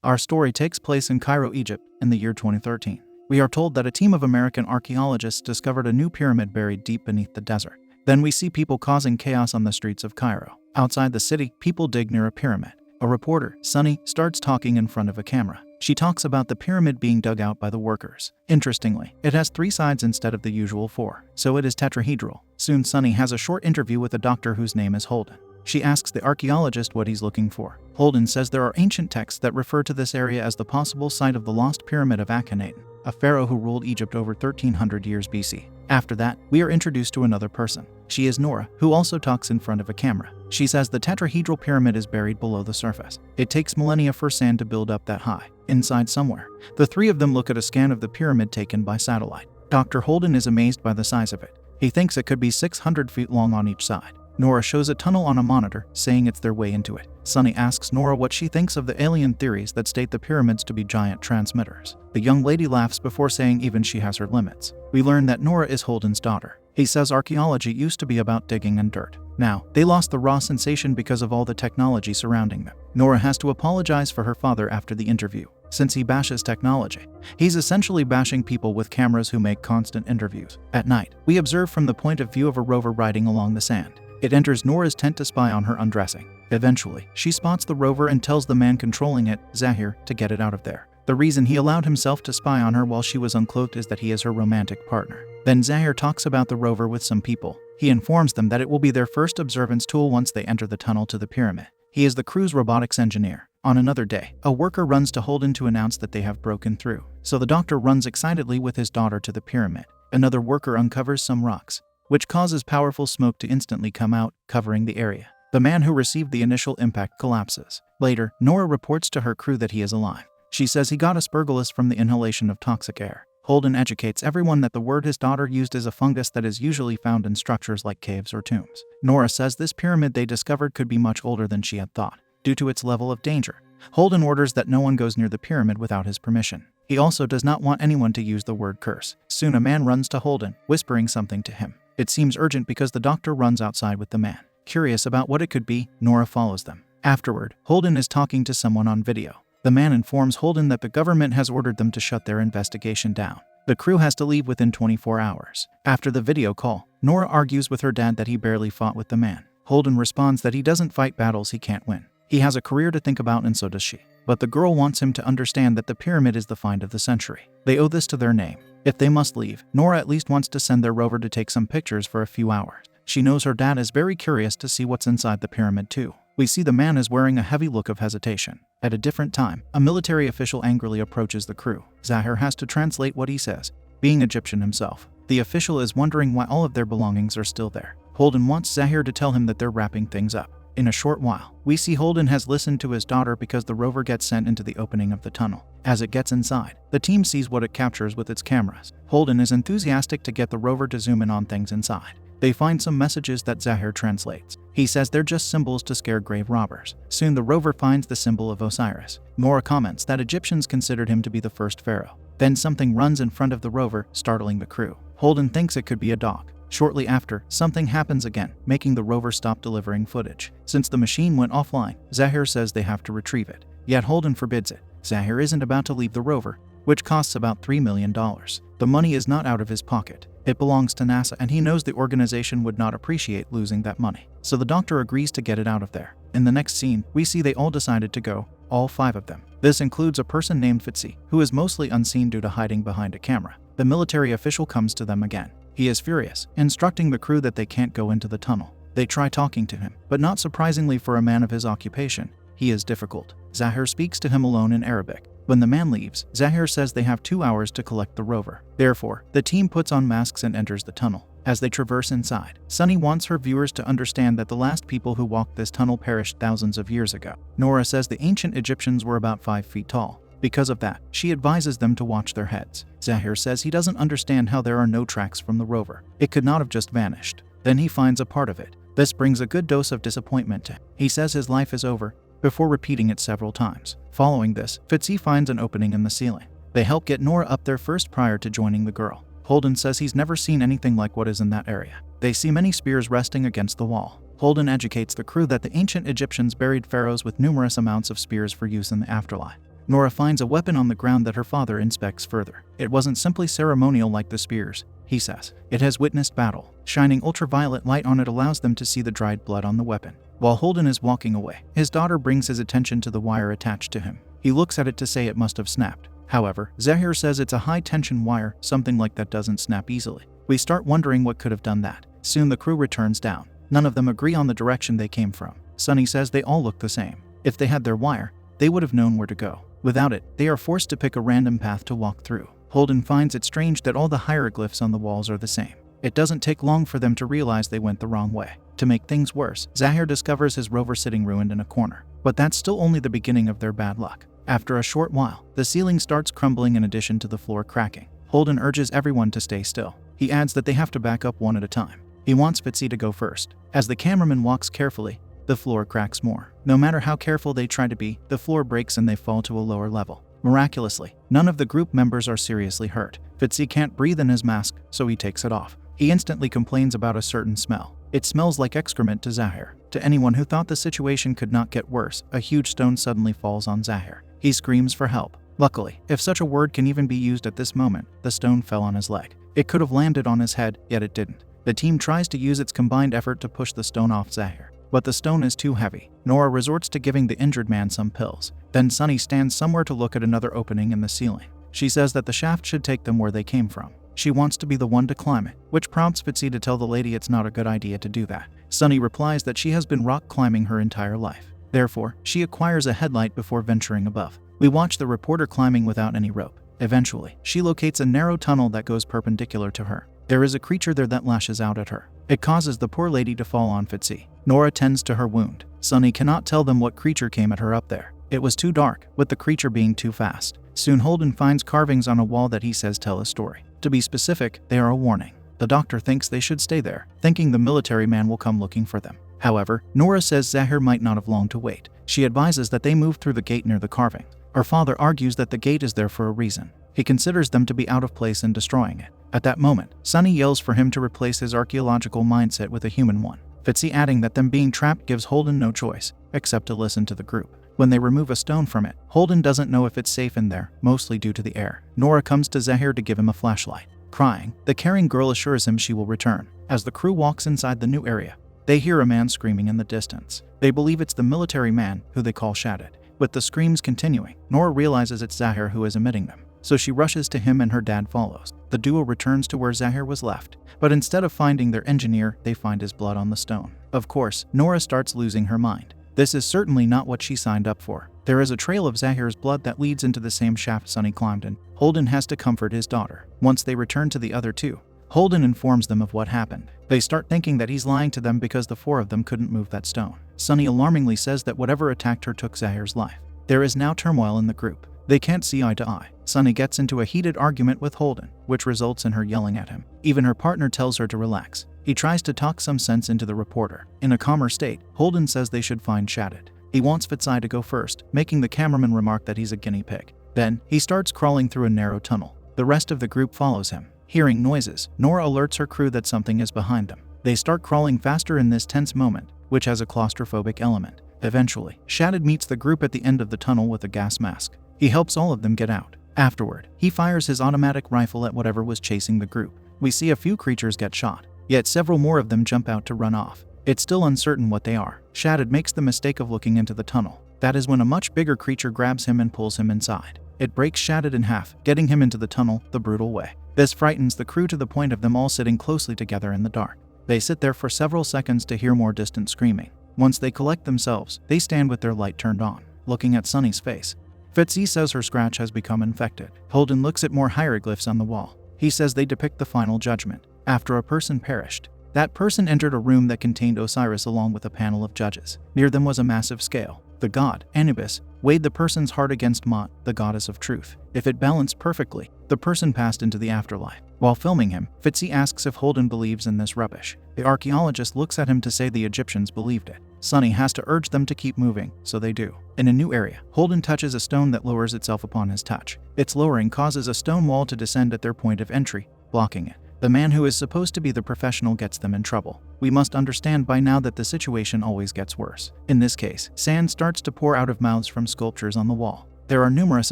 Our story takes place in Cairo, Egypt, in the year 2013. We are told that a team of American archaeologists discovered a new pyramid buried deep beneath the desert. Then we see people causing chaos on the streets of Cairo. Outside the city, people dig near a pyramid. A reporter, Sunny, starts talking in front of a camera. She talks about the pyramid being dug out by the workers. Interestingly, it has 3 sides instead of the usual 4, so it is tetrahedral. Soon Sunny has a short interview with a doctor whose name is Holden. She asks the archaeologist what he's looking for. Holden says there are ancient texts that refer to this area as the possible site of the lost pyramid of Akhenaten, a pharaoh who ruled Egypt over 1300 years BC. After that, we are introduced to another person. She is Nora, who also talks in front of a camera. She says the tetrahedral pyramid is buried below the surface. It takes millennia for sand to build up that high. Inside somewhere, the 3 of them look at a scan of the pyramid taken by satellite. Dr. Holden is amazed by the size of it. He thinks it could be 600 feet long on each side. Nora shows a tunnel on a monitor, saying it's their way into it. Sunny asks Nora what she thinks of the alien theories that state the pyramids to be giant transmitters. The young lady laughs before saying even she has her limits. We learn that Nora is Holden's daughter. He says archaeology used to be about digging and dirt. Now, they lost the raw sensation because of all the technology surrounding them. Nora has to apologize for her father after the interview. Since he bashes technology, he's essentially bashing people with cameras who make constant interviews. At night, we observe from the point of view of a rover riding along the sand. It enters Nora's tent to spy on her undressing. Eventually, she spots the rover and tells the man controlling it, Zahir, to get it out of there. The reason he allowed himself to spy on her while she was uncloaked is that he is her romantic partner. Then Zahir talks about the rover with some people. He informs them that it will be their first observance tool once they enter the tunnel to the pyramid. He is the crew's robotics engineer. On another day, a worker runs to Holden to announce that they have broken through. So the doctor runs excitedly with his daughter to the pyramid. Another worker uncovers some rocks, which causes powerful smoke to instantly come out, covering the area. The man who received the initial impact collapses. Later, Nora reports to her crew that he is alive. She says he got aspergillus from the inhalation of toxic air. Holden educates everyone that the word his daughter used is a fungus that is usually found in structures like caves or tombs. Nora says this pyramid they discovered could be much older than she had thought, due to its level of danger. Holden orders that no one goes near the pyramid without his permission. He also does not want anyone to use the word curse. Soon a man runs to Holden, whispering something to him. It seems urgent because the doctor runs outside with the man. Curious about what it could be, Nora follows them. Afterward, Holden is talking to someone on video. The man informs Holden that the government has ordered them to shut their investigation down. The crew has to leave within 24 hours. After the video call, Nora argues with her dad that he barely fought with the man. Holden responds that he doesn't fight battles he can't win. He has a career to think about and so does she. But the girl wants him to understand that the pyramid is the find of the century. They owe this to their name. If they must leave, Nora at least wants to send their rover to take some pictures for a few hours. She knows her dad is very curious to see what's inside the pyramid too. We see the man is wearing a heavy look of hesitation. At a different time, a military official angrily approaches the crew. Zahir has to translate what he says, being Egyptian himself. The official is wondering why all of their belongings are still there. Holden wants Zahir to tell him that they're wrapping things up. In a short while, we see Holden has listened to his daughter because the rover gets sent into the opening of the tunnel. As it gets inside, the team sees what it captures with its cameras. Holden is enthusiastic to get the rover to zoom in on things inside. They find some messages that Zahir translates. He says they're just symbols to scare grave robbers. Soon the rover finds the symbol of Osiris. Nora comments that Egyptians considered him to be the first pharaoh. Then something runs in front of the rover, startling the crew. Holden thinks it could be a dog. Shortly after, something happens again, making the rover stop delivering footage. Since the machine went offline, Zahir says they have to retrieve it. Yet Holden forbids it. Zahir isn't about to leave the rover, which costs about $3 million. The money is not out of his pocket. It belongs to NASA and he knows the organization would not appreciate losing that money. So the doctor agrees to get it out of there. In the next scene, we see they all decided to go, all 5 of them. This includes a person named Fitzy, who is mostly unseen due to hiding behind a camera. The military official comes to them again. He is furious, instructing the crew that they can't go into the tunnel. They try talking to him, but not surprisingly for a man of his occupation, he is difficult. Zahir speaks to him alone in Arabic. When the man leaves, Zahir says they have 2 hours to collect the rover. Therefore, the team puts on masks and enters the tunnel. As they traverse inside, Sunny wants her viewers to understand that the last people who walked this tunnel perished thousands of years ago. Nora says the ancient Egyptians were about 5 feet tall. Because of that, she advises them to watch their heads. Zahir says he doesn't understand how there are no tracks from the rover. It could not have just vanished. Then he finds a part of it. This brings a good dose of disappointment to him. He says his life is over, before repeating it several times. Following this, Fitzy finds an opening in the ceiling. They help get Nora up there first prior to joining the girl. Holden says he's never seen anything like what is in that area. They see many spears resting against the wall. Holden educates the crew that the ancient Egyptians buried pharaohs with numerous amounts of spears for use in the afterlife. Nora finds a weapon on the ground that her father inspects further. It wasn't simply ceremonial like the spears, he says. It has witnessed battle. Shining ultraviolet light on it allows them to see the dried blood on the weapon. While Holden is walking away, his daughter brings his attention to the wire attached to him. He looks at it to say it must have snapped. However, Zahir says it's a high-tension wire, something like that doesn't snap easily. We start wondering what could have done that. Soon the crew returns down. None of them agree on the direction they came from. Sunny says they all look the same. If they had their wire, they would have known where to go. Without it, they are forced to pick a random path to walk through. Holden finds it strange that all the hieroglyphs on the walls are the same. It doesn't take long for them to realize they went the wrong way. To make things worse, Zahir discovers his rover sitting ruined in a corner. But that's still only the beginning of their bad luck. After a short while, the ceiling starts crumbling in addition to the floor cracking. Holden urges everyone to stay still. He adds that they have to back up one at a time. He wants Fitzy to go first. As the cameraman walks carefully, the floor cracks more. No matter how careful they try to be, the floor breaks and they fall to a lower level. Miraculously, none of the group members are seriously hurt. Fitzy can't breathe in his mask, so he takes it off. He instantly complains about a certain smell. It smells like excrement to Zahir. To anyone who thought the situation could not get worse, a huge stone suddenly falls on Zahir. He screams for help. Luckily, if such a word can even be used at this moment, the stone fell on his leg. It could have landed on his head, yet it didn't. The team tries to use its combined effort to push the stone off Zahir, but the stone is too heavy. Nora resorts to giving the injured man some pills. Then Sunny stands somewhere to look at another opening in the ceiling. She says that the shaft should take them where they came from. She wants to be the one to climb it, which prompts Fitzy to tell the lady it's not a good idea to do that. Sunny replies that she has been rock climbing her entire life. Therefore, she acquires a headlight before venturing above. We watch the reporter climbing without any rope. Eventually, she locates a narrow tunnel that goes perpendicular to her. There is a creature there that lashes out at her. It causes the poor lady to fall on Fitzy. Nora tends to her wound. Sunny cannot tell them what creature came at her up there. It was too dark, with the creature being too fast. Soon Holden finds carvings on a wall that he says tell a story. To be specific, they are a warning. The doctor thinks they should stay there, thinking the military man will come looking for them. However, Nora says Zahir might not have long to wait. She advises that they move through the gate near the carving. Her father argues that the gate is there for a reason. He considers them to be out of place in destroying it. At that moment, Sunny yells for him to replace his archaeological mindset with a human one. Fitzy adding that them being trapped gives Holden no choice, except to listen to the group. When they remove a stone from it, Holden doesn't know if it's safe in there, mostly due to the air. Nora comes to Zahir to give him a flashlight. Crying, the caring girl assures him she will return. As the crew walks inside the new area, they hear a man screaming in the distance. They believe it's the military man, who they call Shaddad. With the screams continuing, Nora realizes it's Zahir who is emitting them, so she rushes to him and her dad follows. The duo returns to where Zahir was left, but instead of finding their engineer, they find his blood on the stone. Of course, Nora starts losing her mind. This is certainly not what she signed up for. There is a trail of Zahir's blood that leads into the same shaft Sunny climbed in. Holden has to comfort his daughter. Once they return to the other two, Holden informs them of what happened. They start thinking that he's lying to them because the four of them couldn't move that stone. Sunny alarmingly says that whatever attacked her took Zahir's life. There is now turmoil in the group. They can't see eye to eye. Sunny gets into a heated argument with Holden, which results in her yelling at him. Even her partner tells her to relax. He tries to talk some sense into the reporter. In a calmer state, Holden says they should find Shaddad. He wants Fitzy to go first, making the cameraman remark that he's a guinea pig. Then, he starts crawling through a narrow tunnel. The rest of the group follows him. Hearing noises, Nora alerts her crew that something is behind them. They start crawling faster in this tense moment, which has a claustrophobic element. Eventually, Shaddad meets the group at the end of the tunnel with a gas mask. He helps all of them get out. Afterward, he fires his automatic rifle at whatever was chasing the group. We see a few creatures get shot, yet several more of them jump out to run off. It's still uncertain what they are. Shaddad makes the mistake of looking into the tunnel. That is when a much bigger creature grabs him and pulls him inside. It breaks Shaddad in half, getting him into the tunnel the brutal way. This frightens the crew to the point of them all sitting closely together in the dark. They sit there for several seconds to hear more distant screaming. Once they collect themselves, they stand with their light turned on, looking at Sunny's face. Fitzy says her scratch has become infected. Holden looks at more hieroglyphs on the wall. He says they depict the final judgment. After a person perished, that person entered a room that contained Osiris along with a panel of judges. Near them was a massive scale. The god, Anubis, weighed the person's heart against Mot, the goddess of truth. If it balanced perfectly, the person passed into the afterlife. While filming him, Fitzy asks if Holden believes in this rubbish. The archaeologist looks at him to say the Egyptians believed it. Sunny has to urge them to keep moving, so they do. In a new area, Holden touches a stone that lowers itself upon his touch. Its lowering causes a stone wall to descend at their point of entry, blocking it. The man who is supposed to be the professional gets them in trouble. We must understand by now that the situation always gets worse. In this case, sand starts to pour out of mouths from sculptures on the wall. There are numerous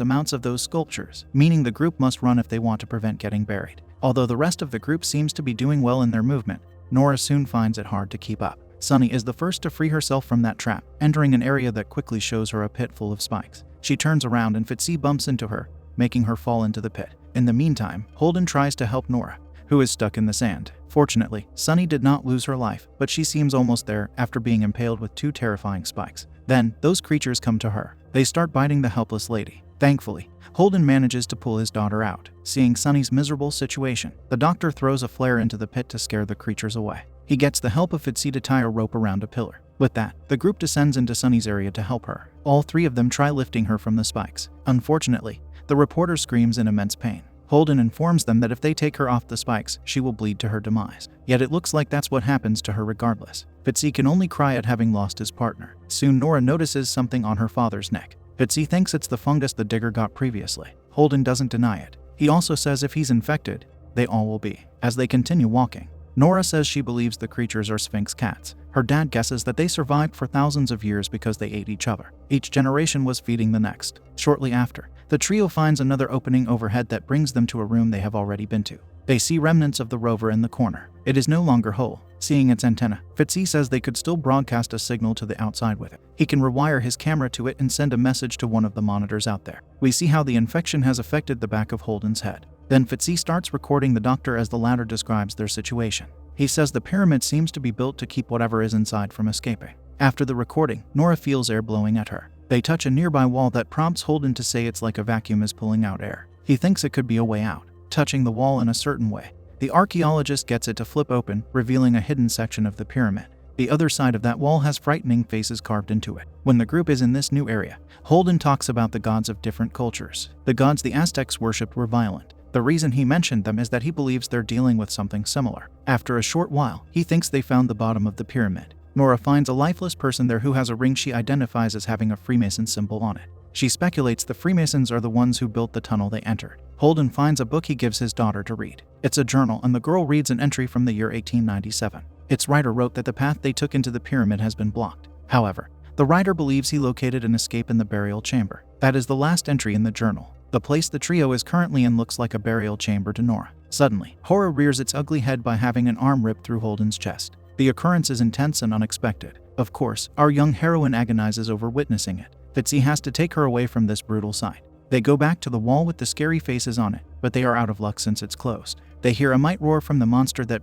amounts of those sculptures, meaning the group must run if they want to prevent getting buried. Although the rest of the group seems to be doing well in their movement, Nora soon finds it hard to keep up. Sunny is the first to free herself from that trap, entering an area that quickly shows her a pit full of spikes. She turns around and Fitzy bumps into her, making her fall into the pit. In the meantime, Holden tries to help Nora, who is stuck in the sand. Fortunately, Sunny did not lose her life, but she seems almost there after being impaled with 2 terrifying spikes. Then, those creatures come to her. They start biting the helpless lady. Thankfully, Holden manages to pull his daughter out. Seeing Sunny's miserable situation, the doctor throws a flare into the pit to scare the creatures away. He gets the help of Fitzy to tie a rope around a pillar. With that, the group descends into Sunny's area to help her. All 3 of them try lifting her from the spikes. Unfortunately, the reporter screams in immense pain. Holden informs them that if they take her off the spikes, she will bleed to her demise. Yet it looks like that's what happens to her regardless. Fitzy can only cry at having lost his partner. Soon Nora notices something on her father's neck. Fitzy thinks it's the fungus the digger got previously. Holden doesn't deny it. He also says if he's infected, they all will be. As they continue walking, Nora says she believes the creatures are Sphinx cats. Her dad guesses that they survived for thousands of years because they ate each other. Each generation was feeding the next. Shortly after, the trio finds another opening overhead that brings them to a room they have already been to. They see remnants of the rover in the corner. It is no longer whole. Seeing its antenna, Fitzy says they could still broadcast a signal to the outside with it. He can rewire his camera to it and send a message to one of the monitors out there. We see how the infection has affected the back of Holden's head. Then Fitzy starts recording the doctor as the latter describes their situation. He says the pyramid seems to be built to keep whatever is inside from escaping. After the recording, Nora feels air blowing at her. They touch a nearby wall that prompts Holden to say it's like a vacuum is pulling out air. He thinks it could be a way out. Touching the wall in a certain way, the archaeologist gets it to flip open, revealing a hidden section of the pyramid. The other side of that wall has frightening faces carved into it. When the group is in this new area, Holden talks about the gods of different cultures. The gods the Aztecs worshipped were violent. The reason he mentioned them is that he believes they're dealing with something similar. After a short while, he thinks they found the bottom of the pyramid. Nora finds a lifeless person there who has a ring she identifies as having a Freemason symbol on it. She speculates the Freemasons are the ones who built the tunnel they entered. Holden finds a book he gives his daughter to read. It's a journal, and the girl reads an entry from the year 1897. Its writer wrote that the path they took into the pyramid has been blocked. However, the writer believes he located an escape in the burial chamber. That is the last entry in the journal. The place the trio is currently in looks like a burial chamber to Nora. Suddenly, horror rears its ugly head by having an arm ripped through Holden's chest. The occurrence is intense and unexpected. Of course, our young heroine agonizes over witnessing it. Fitzy has to take her away from this brutal sight. They go back to the wall with the scary faces on it, but they are out of luck since it's closed. They hear a might roar from the monster that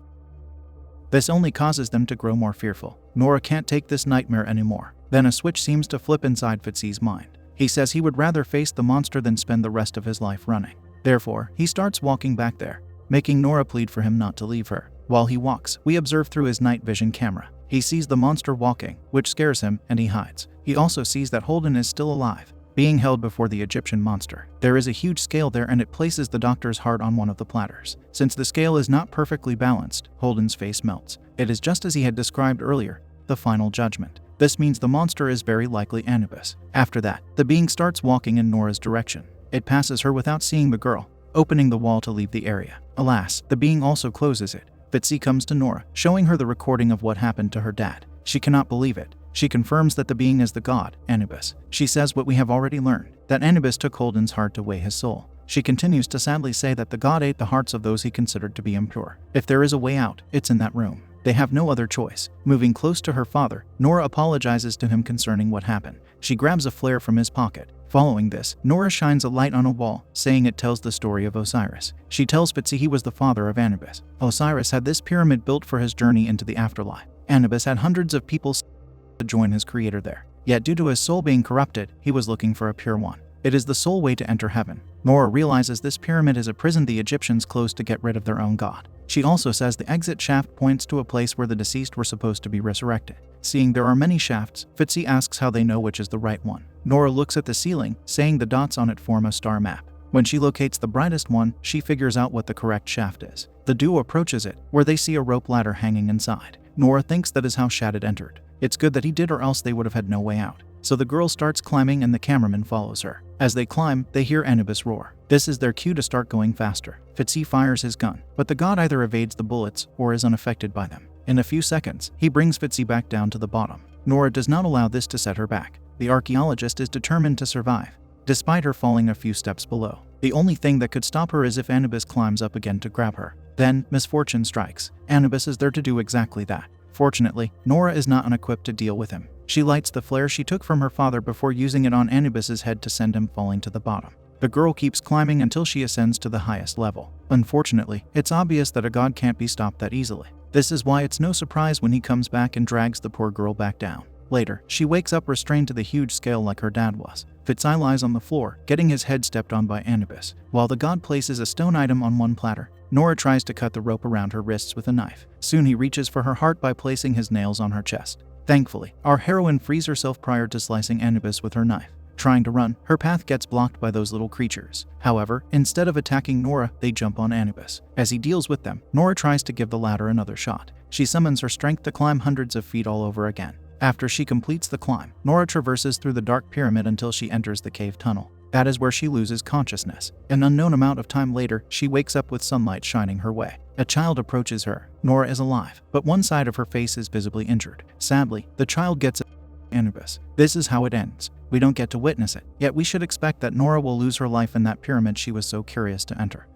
this only causes them to grow more fearful. Nora can't take this nightmare anymore. Then a switch seems to flip inside Fitzy's mind. He says he would rather face the monster than spend the rest of his life running. Therefore, he starts walking back there, making Nora plead for him not to leave her. While he walks, we observe through his night vision camera. He sees the monster walking, which scares him, and he hides. He also sees that Holden is still alive, being held before the Egyptian monster. There is a huge scale there, and it places the doctor's heart on one of the platters. Since the scale is not perfectly balanced, Holden's face melts. It is just as he had described earlier, the final judgment. This means the monster is very likely Anubis. After that, the being starts walking in Nora's direction. It passes her without seeing the girl, opening the wall to leave the area. Alas, the being also closes it. Fitzy comes to Nora, showing her the recording of what happened to her dad. She cannot believe it. She confirms that the being is the god, Anubis. She says what we have already learned, that Anubis took Holden's heart to weigh his soul. She continues to sadly say that the god ate the hearts of those he considered to be impure. If there is a way out, it's in that room. They have no other choice. Moving close to her father, Nora apologizes to him concerning what happened. She grabs a flare from his pocket. Following this, Nora shines a light on a wall, saying it tells the story of Osiris. She tells Fitzy he was the father of Anubis. Osiris had this pyramid built for his journey into the afterlife. Anubis had hundreds of people to join his creator there. Yet due to his soul being corrupted, he was looking for a pure one. It is the sole way to enter heaven. Nora realizes this pyramid is a prison the Egyptians closed to get rid of their own god. She also says the exit shaft points to a place where the deceased were supposed to be resurrected. Seeing there are many shafts, Fitzy asks how they know which is the right one. Nora looks at the ceiling, saying the dots on it form a star map. When she locates the brightest one, she figures out what the correct shaft is. The duo approaches it, where they see a rope ladder hanging inside. Nora thinks that is how Shaddad entered. It's good that he did, or else they would have had no way out. So the girl starts climbing and the cameraman follows her. As they climb, they hear Anubis roar. This is their cue to start going faster. Fitzy fires his gun, but the god either evades the bullets or is unaffected by them. In a few seconds, he brings Fitzy back down to the bottom. Nora does not allow this to set her back. The archaeologist is determined to survive. despite her falling a few steps below. The only thing that could stop her is if Anubis climbs up again to grab her. Then, misfortune strikes. Anubis is there to do exactly that. Fortunately, Nora is not unequipped to deal with him. She lights the flare she took from her father before using it on Anubis's head to send him falling to the bottom. The girl keeps climbing until she ascends to the highest level. Unfortunately, it's obvious that a god can't be stopped that easily. This is why it's no surprise when he comes back and drags the poor girl back down. Later, she wakes up restrained to the huge scale like her dad was. Fitzai lies on the floor, getting his head stepped on by Anubis. While the god places a stone item on one platter, Nora tries to cut the rope around her wrists with a knife. Soon he reaches for her heart by placing his nails on her chest. Thankfully, our heroine frees herself prior to slicing Anubis with her knife. Trying to run, her path gets blocked by those little creatures. However, instead of attacking Nora, they jump on Anubis. As he deals with them, Nora tries to give the ladder another shot. She summons her strength to climb hundreds of feet all over again. After she completes the climb, Nora traverses through the dark pyramid until she enters the cave tunnel. That is where she loses consciousness. An unknown amount of time later, she wakes up with sunlight shining her way. A child approaches her. Nora is alive, but one side of her face is visibly injured. Sadly, the child gets Anubis. This is how it ends. We don't get to witness it, yet we should expect that Nora will lose her life in that pyramid she was so curious to enter.